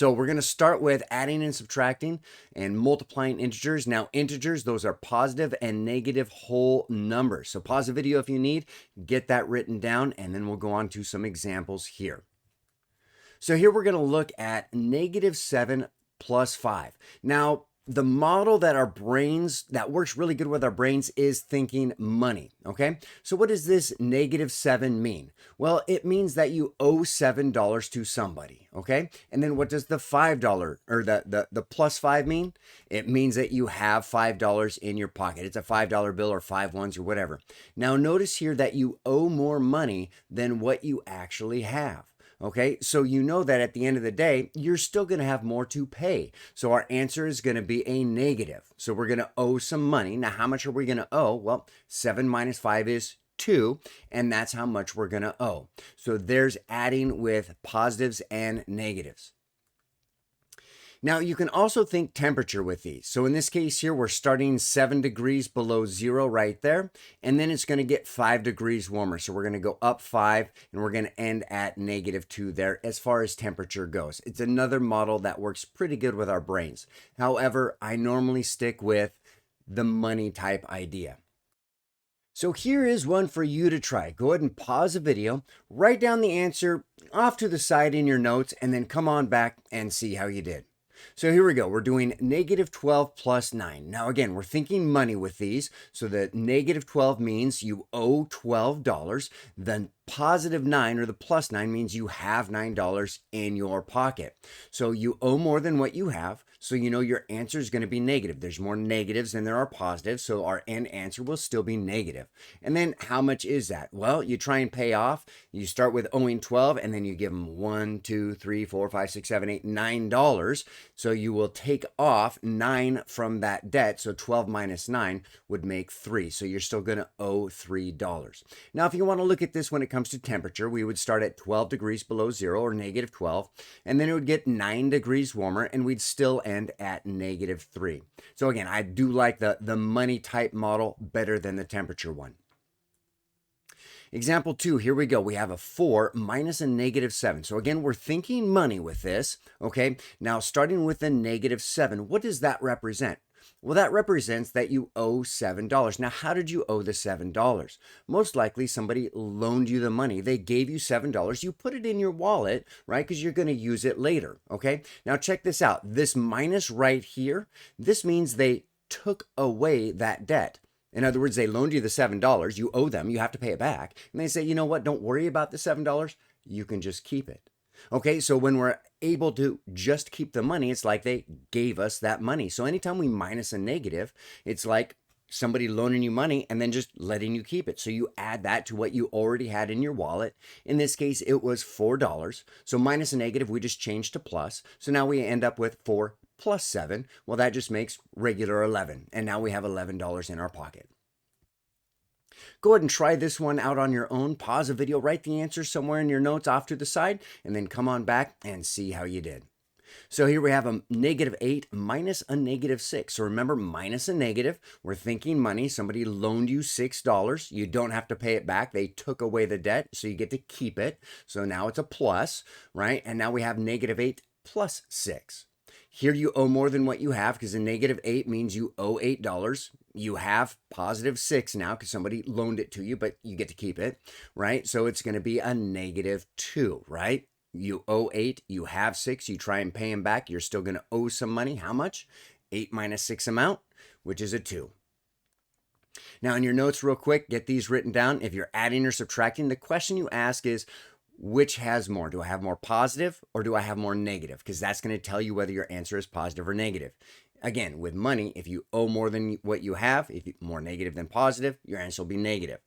So we're going to start with adding and subtracting and multiplying integers. Now integers, those are positive and negative whole numbers. So pause the video if you need, get that written down, and then we'll go on to some examples here. So here we're going to look at -7 plus 5. Now, the model that works really good with our brains is thinking money, okay? So what does this -7 mean? Well, it means that you owe $7 to somebody, okay? And then what does the $5 or the plus 5 mean? It means that you have $5 in your pocket. It's a $5 bill or 5 ones or whatever. Now notice here that you owe more money than what you actually have. Okay, so you know that at the end of the day, you're still going to have more to pay. So our answer is going to be a negative. So we're going to owe some money. Now, how much are we going to owe? Well, 7 minus 5 is 2, and that's how much we're going to owe. So there's adding with positives and negatives. Now, you can also think temperature with these. So in this case here, we're starting 7 degrees below 0 right there, and then it's going to get 5 degrees warmer. So we're going to go up 5, and we're going to end at -2 there as far as temperature goes. It's another model that works pretty good with our brains. However, I normally stick with the money type idea. So here is one for you to try. Go ahead and pause the video, write down the answer off to the side in your notes, and then come on back and see how you did. So here we go. We're doing -12 plus 9. Now again, we're thinking money with these. So the -12 means you owe $12. Then +9 or the plus 9 means you have $9 in your pocket. So you owe more than what you have. So you know your answer is going to be negative. There's more negatives than there are positives. So our end answer will still be negative. And then how much is that? Well, you try and pay off. You start with owing 12 and then you give them 1, 2, 3, 4, 5, 6, 7, 8, $9. So you will take off 9 from that debt. So 12 minus 9 would make 3. So you're still going to owe $3. Now, if you want to look at this when it comes to temperature, we would start at 12 degrees below 0 or -12, and then it would get 9 degrees warmer, and we'd still end at -3. So again, I do like the money type model better than the temperature one. Example 2, here we go. We have a 4 minus a -7. So again, we're thinking money with this, okay? Now, starting with a -7, what does that represent? Well, that represents that you owe $7. Now, how did you owe the $7? Most likely somebody loaned you the money. They gave you $7. You put it in your wallet, right? Because you're going to use it later, okay? Now, check this out. This minus right here, this means they took away that debt. In other words, they loaned you the $7. You owe them. You have to pay it back. And they say, you know what? Don't worry about the $7. You can just keep it. Okay, so when we're able to just keep the money, it's like they gave us that money. So anytime we minus a negative, it's like somebody loaning you money and then just letting you keep it. So you add that to what you already had in your wallet. In this case, it was $4. So minus a negative, we just changed to plus. So now we end up with 4 plus 7. Well, that just makes regular 11. And now we have $11 in our pocket. Go ahead and try this one out on your own. Pause the video, write the answer somewhere in your notes off to the side, and then come on back and see how you did. So here we have a -8 minus a -6. So remember, minus a negative, we're thinking money. Somebody loaned you $6. You don't have to pay it back. They took away the debt, so you get to keep it. So now it's a plus, right? And now we have -8 plus 6. Here you owe more than what you have because a -8 means you owe $8. You have +6 now because somebody loaned it to you, but you get to keep it, right? So it's going to be a -2, right? You owe 8, you have 6, you try and pay them back, you're still going to owe some money. How much? 8 minus 6 amount, which is a 2. Now in your notes real quick, get these written down. If you're adding or subtracting, the question you ask is, which has more? Do I have more positive or do I have more negative? Because that's going to tell you whether your answer is positive or negative. Again, with money, if you owe more than what you have, if you, more negative than positive, your answer will be negative.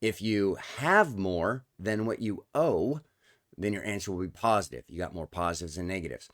If you have more than what you owe, then your answer will be positive. You got more positives than negatives.